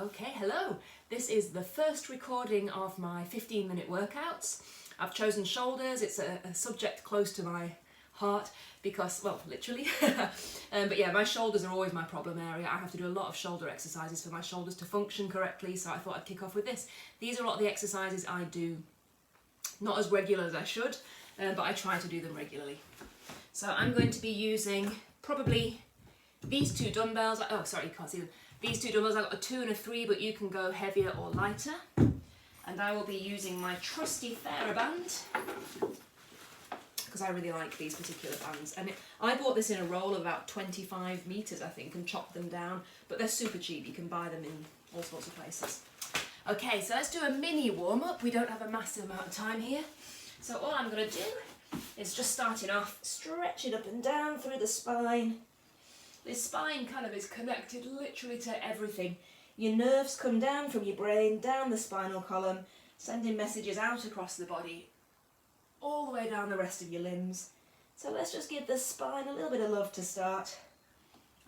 Okay, hello. This is the first recording of my 15-minute workouts. I've chosen shoulders. It's a subject close to my heart because, well, literally. But yeah, my shoulders are always my problem area. I have to do a lot of shoulder exercises for my shoulders to function correctly, so I thought I'd kick off with this. These are a lot of the exercises I do, not as regular as I should, but I try to do them regularly. So I'm going to be using probably these two dumbbells. Oh, sorry, you can't see them. These two dumbbells, I've got a 2 and a 3, but you can go heavier or lighter. And I will be using my trusty TheraBand, because I really like these particular bands. And I bought this in a roll of about 25 meters, I think, and chopped them down. But they're super cheap. You can buy them in all sorts of places. Okay, so let's do a mini warm-up. We don't have a massive amount of time here. So all I'm going to do is just starting off, stretch it up and down through the spine. This spine kind of is connected literally to everything. Your nerves come down from your brain, down the spinal column, sending messages out across the body, all the way down the rest of your limbs. So let's just give the spine a little bit of love to start.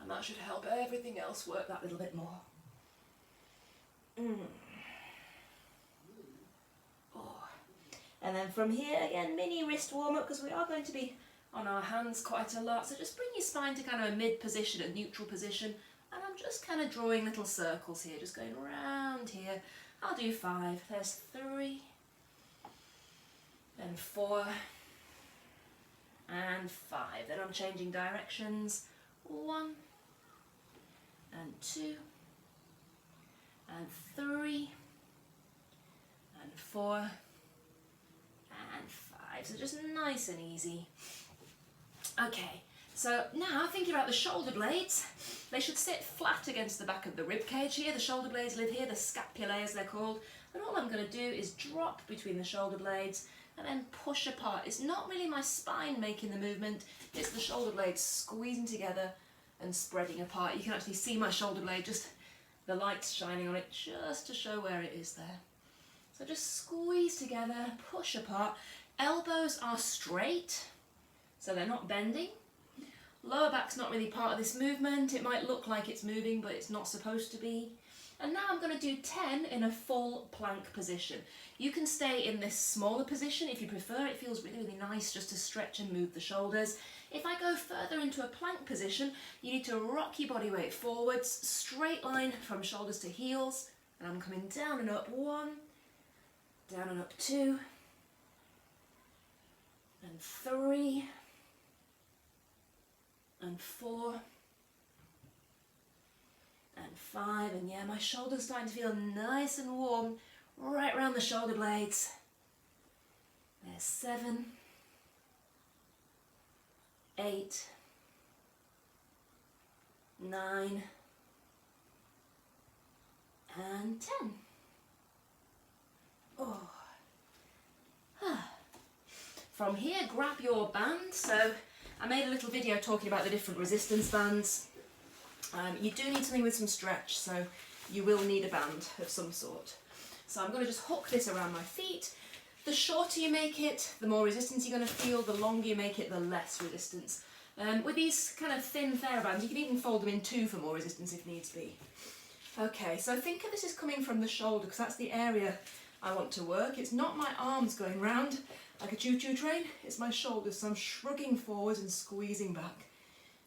And that should help everything else work that little bit more. Oh. And then from here, again, mini wrist warm-up, because we are going to be on our hands quite a lot. So just bring your spine to kind of a mid position, a neutral position. And I'm just kind of drawing little circles here, just going around here. I'll do 5. There's 3. Then 4. And 5. Then I'm changing directions. 1. And 2. And 3. And 4. And 5. So just nice and easy. Okay, so now thinking about the shoulder blades, they should sit flat against the back of the rib cage here. The shoulder blades live here, the scapulae as they're called. And all I'm going to do is drop between the shoulder blades and then push apart. It's not really my spine making the movement, it's the shoulder blades squeezing together and spreading apart. You can actually see my shoulder blade, just the light's shining on it just to show where it is there. So just squeeze together, push apart. Elbows are straight, so they're not bending. Lower back's not really part of this movement. It might look like it's moving, but it's not supposed to be. And now I'm going to do 10 in a full plank position. You can stay in this smaller position if you prefer. It feels really, really nice just to stretch and move the shoulders. If I go further into a plank position, you need to rock your body weight forwards, straight line from shoulders to heels. And I'm coming down and up 1, down and up 2, and 3, and 4, and 5, and yeah, my shoulders starting to feel nice and warm right around the shoulder blades. There's 7, 8, 9, and 10. Oh. From here, grab your band. So I made a little video talking about the different resistance bands. You do need something with some stretch, so you will need a band of some sort. So I'm going to just hook this around my feet. The shorter you make it, the more resistance you're going to feel. The longer you make it, the less resistance. With these kind of thin TheraBands, you can even fold them in 2 for more resistance if needs be. Okay, so think of this as coming from the shoulder, because that's the area I want to work. It's not my arms going round like a choo-choo train, it's my shoulders, so I'm shrugging forwards and squeezing back.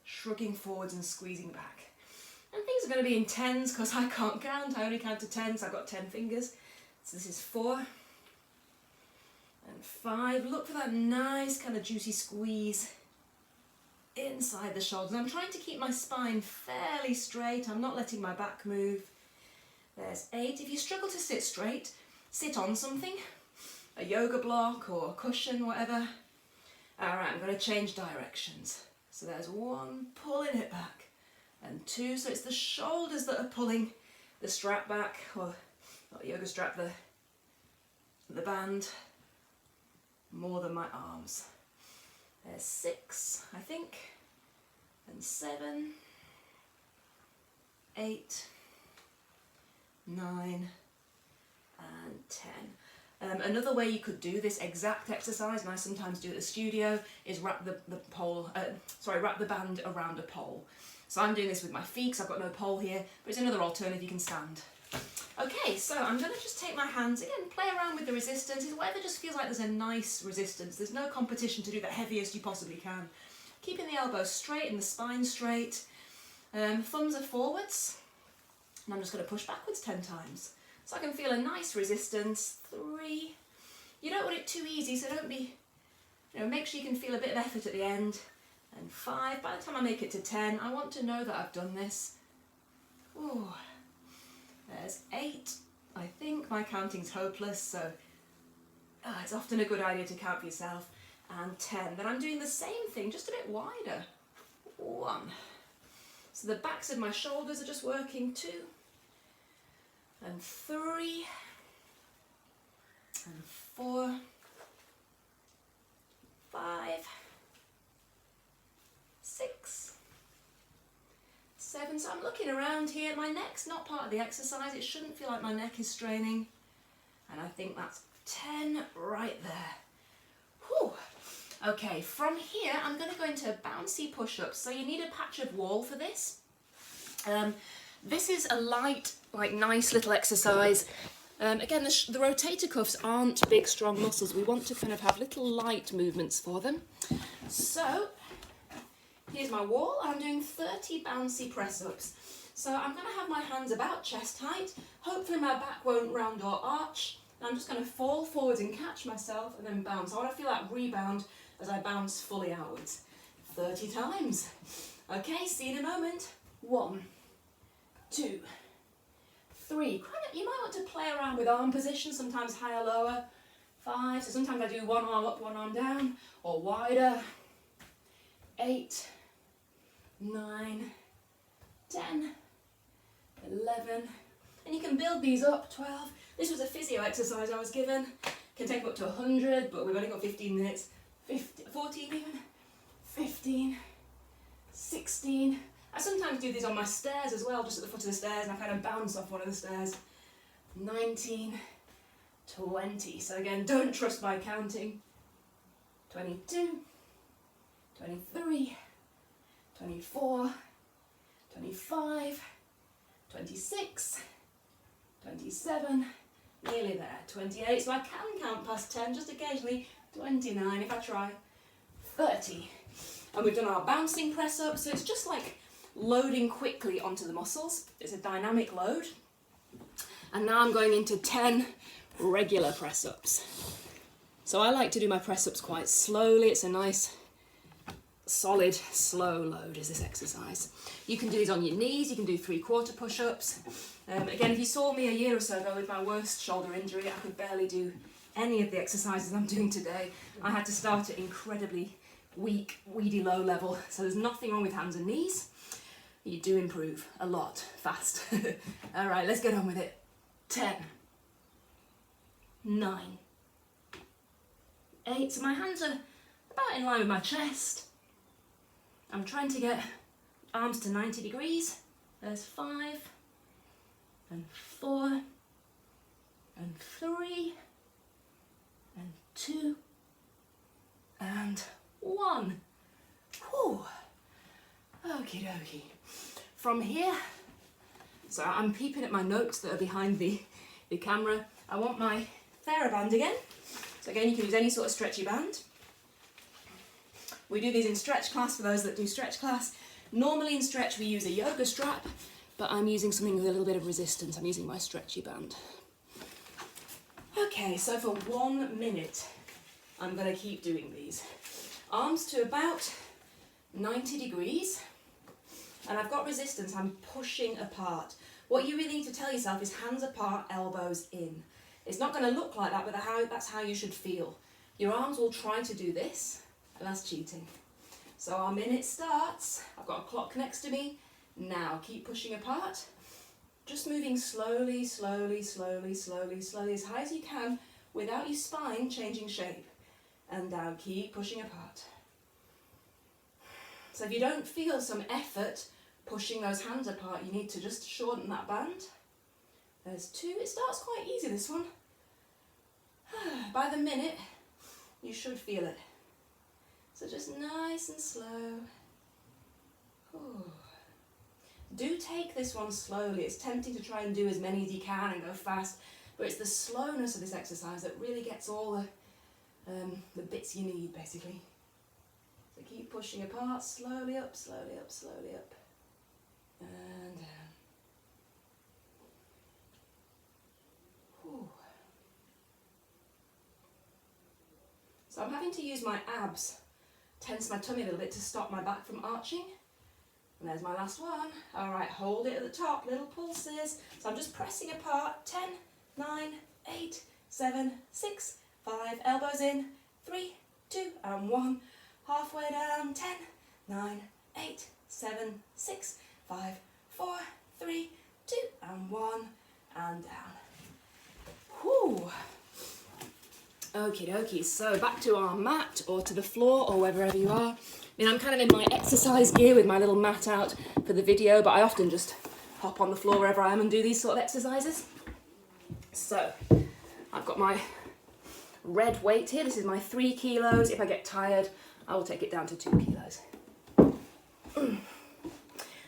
Shrugging forwards and squeezing back. And things are going to be in 10s because I can't count, I only count to 10, so I've got 10 fingers. So this is 4 and 5. Look for that nice kind of juicy squeeze inside the shoulders. I'm trying to keep my spine fairly straight, I'm not letting my back move. There's 8. If you struggle to sit straight, sit on something. A yoga block or a cushion, whatever. Alright, I'm going to change directions. So there's 1, pulling it back, and 2, so it's the shoulders that are pulling the strap back, or not the yoga strap, the band, more than my arms. There's 6, I think, and 7, 8, 9, and 10. Another way you could do this exact exercise, and I sometimes do at the studio, is wrap the band around a pole. So I'm doing this with my feet because I've got no pole here, but it's another alternative. You can stand. Okay, so I'm going to just take my hands, again, play around with the resistance. It's whatever just feels like there's a nice resistance. There's no competition to do the heaviest you possibly can. Keeping the elbows straight and the spine straight. Thumbs are forwards. And I'm just going to push backwards 10 times. So I can feel a nice resistance. 3. You don't want it too easy, so don't be, make sure you can feel a bit of effort at the end. And 5. By the time I make it to 10, I want to know that I've done this. Ooh. There's 8. I think my counting's hopeless, so it's often a good idea to count for yourself. And 10. Then I'm doing the same thing, just a bit wider. 1. So the backs of my shoulders are just working. 2. And 3. And 4. 5. 6. 7. So I'm looking around here. My neck's not part of the exercise. It shouldn't feel like my neck is straining. And I think that's 10 right there. Whew. Okay, from here I'm going to go into bouncy push-ups. So you need a patch of wall for this. This is a light, nice little exercise. Again, the rotator cuffs aren't big, strong muscles. We want to kind of have little light movements for them. So here's my wall. I'm doing 30 bouncy press-ups. So I'm going to have my hands about chest height. Hopefully my back won't round or arch. And I'm just going to fall forwards and catch myself and then bounce. I want to feel that rebound as I bounce fully outwards. 30 times. Okay, see you in a moment. 1, 2, 3. You might want to play around with arm positions, sometimes higher, lower. 5. So sometimes I do one arm up, one arm down, or wider. 8, 9, 10, 11. And you can build these up. 12. This was a physio exercise I was given. Can take up to 100, but we've only got 15 minutes. 14 even. 15, 16. I sometimes do these on my stairs as well, just at the foot of the stairs, and I kind of bounce off one of the stairs. 19, 20. So again, don't trust my counting. 22, 23, 24, 25, 26, 27, nearly there. 28, so I can count past 10, just occasionally. 29 if I try. 30. And we've done our bouncing press up, so it's just like loading quickly onto the muscles. It's a dynamic load. And now I'm going into 10 regular press ups. So I like to do my press ups quite slowly. It's a nice, solid, slow load is this exercise. You can do these on your knees, you can do 3/4 push ups. Again, if you saw me a year or so ago with my worst shoulder injury, I could barely do any of the exercises I'm doing today. I had to start at incredibly weak, weedy low level. So there's nothing wrong with hands and knees. You do improve a lot, fast. All right, let's get on with it. 10, 9, 8. So my hands are about in line with my chest. I'm trying to get arms to 90 degrees. There's 5, and 4, and 3, and 2, and 1. Whew. Okie dokie. From here, so I'm peeping at my notes that are behind the camera. I want my TheraBand again. So again, you can use any sort of stretchy band. We do these in stretch class for those that do stretch class. Normally in stretch we use a yoga strap, but I'm using something with a little bit of resistance. I'm using my stretchy band. Okay, so for 1 minute, I'm going to keep doing these. Arms to about 90 degrees, and I've got resistance. I'm pushing apart. What you really need to tell yourself is hands apart, elbows in. It's not going to look like that, but that's how you should feel. Your arms will try to do this, and that's cheating. So our minute starts. I've got a clock next to me. Now keep pushing apart. Just moving slowly, slowly, slowly, slowly, slowly, as high as you can, without your spine changing shape. And down, keep pushing apart. So if you don't feel some effort pushing those hands apart, you need to just shorten that band. There's 2. It starts quite easy, this one. By the minute, you should feel it. So just nice and slow. Ooh. Do take this one slowly. It's tempting to try and do as many as you can and go fast, but it's the slowness of this exercise that really gets all the bits you need, basically. So keep pushing apart, slowly up, slowly up, slowly up, and down. Whew. So I'm having to use my abs, tense my tummy a little bit to stop my back from arching. And there's my last one. All right, hold it at the top, little pulses. So I'm just pressing apart. 10, 9, 8, 7, 6, 5, elbows in, 3, 2, and 1. Halfway down, 10, 9, 8, 7, 6, 5, 4, 3, 2, and 1, and down. Whew. Okie dokie, so back to our mat or to the floor or wherever you are. I mean, I'm kind of in my exercise gear with my little mat out for the video, but I often just hop on the floor wherever I am and do these sort of exercises. So, I've got my red weight here. This is my 3 kilos. If I get tired, I will take it down to 2 kilos.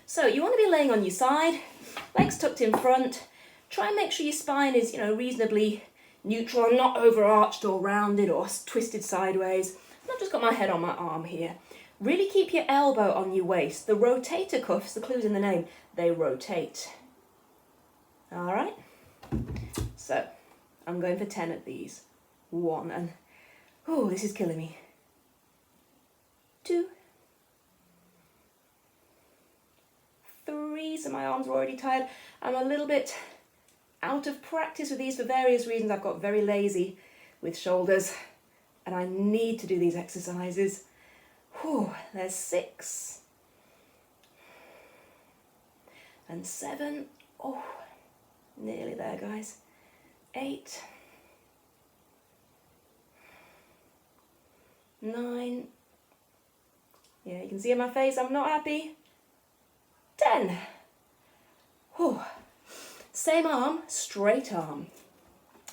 So, you want to be laying on your side, legs tucked in front. Try and make sure your spine is, reasonably neutral, not overarched or rounded or twisted sideways. I've just got my head on my arm here. Really keep your elbow on your waist. The rotator cuffs, the clue's in the name, they rotate. All right? So, I'm going for 10 of these. 1, and, oh, this is killing me. 2, 3, so my arms are already tired. I'm a little bit out of practice with these for various reasons. I've got very lazy with shoulders and I need to do these exercises. Whew, there's 6 and 7. Oh, nearly there, guys. 8, 9. Yeah, you can see in my face I'm not happy. 10. Whew. Same arm, straight arm.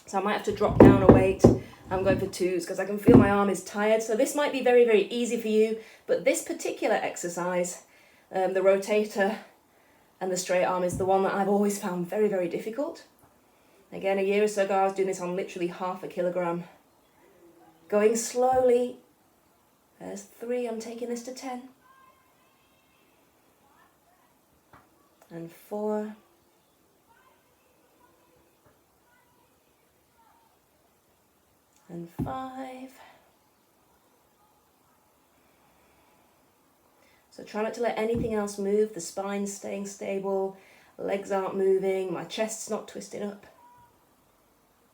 So I might have to drop down a weight. I'm going for 2s because I can feel my arm is tired. So this might be very, very easy for you. But this particular exercise, the rotator and the straight arm, is the one that I've always found very, very difficult. Again, a year or so ago, I was doing this on literally half a kilogram. Going slowly. There's 3. I'm taking this to 10. And 4. And 5. So try not to let anything else move. The spine's staying stable, legs aren't moving, my chest's not twisting up.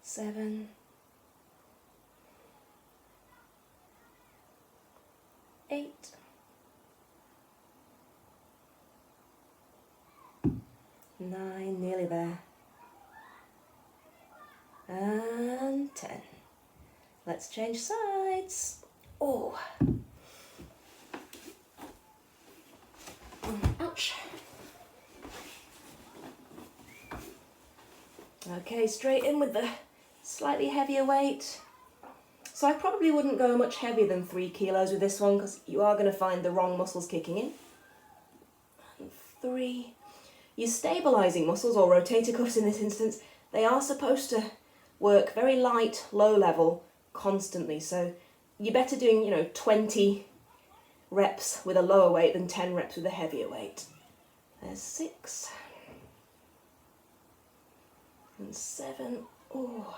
7. 8. 9, nearly there. And 10. Let's change sides. Oh. Ouch. Okay, straight in with the slightly heavier weight. So I probably wouldn't go much heavier than 3 kilos with this one because you are going to find the wrong muscles kicking in. And 3. Your stabilising muscles, or rotator cuffs in this instance, they are supposed to work very light, low level, constantly. So you're better doing, 20 reps with a lower weight than 10 reps with a heavier weight. There's 6. And 7. Oh.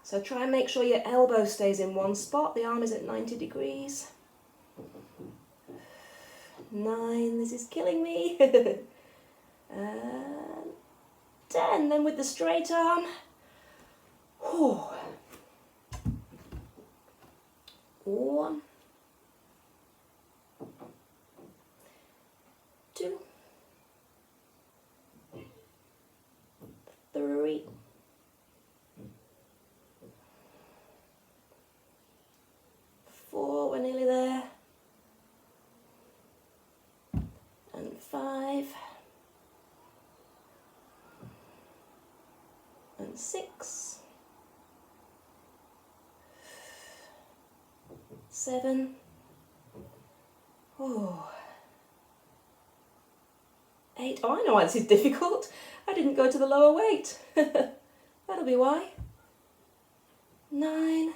So try and make sure your elbow stays in one spot. The arm is at 90 degrees. 9. This is killing me. And 10. Then with the straight arm. Oh. 1. 2. 3. 4, we're nearly there. And 5. And 6. 7. Oh. 8. Oh, I know why this is difficult. I didn't go to the lower weight. That'll be why. 9.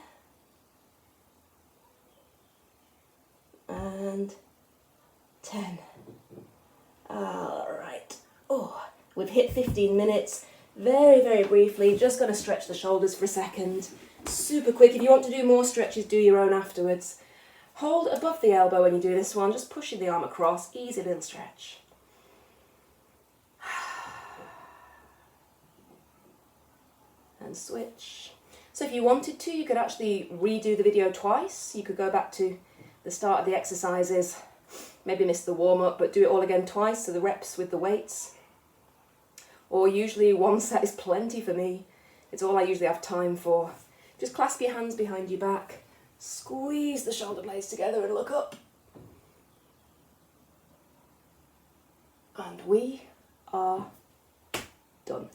And 10. All right. Oh, we've hit 15 minutes. Very, very briefly, just going to stretch the shoulders for a second. Super quick. If you want to do more stretches, do your own afterwards. Hold above the elbow when you do this one, just pushing the arm across. Easy little stretch. And switch. So if you wanted to, you could actually redo the video twice. You could go back to the start of the exercises, maybe miss the warm-up, but do it all again twice, so the reps with the weights. Or usually one set is plenty for me. It's all I usually have time for. Just clasp your hands behind your back, squeeze the shoulder blades together and look up. And we are done.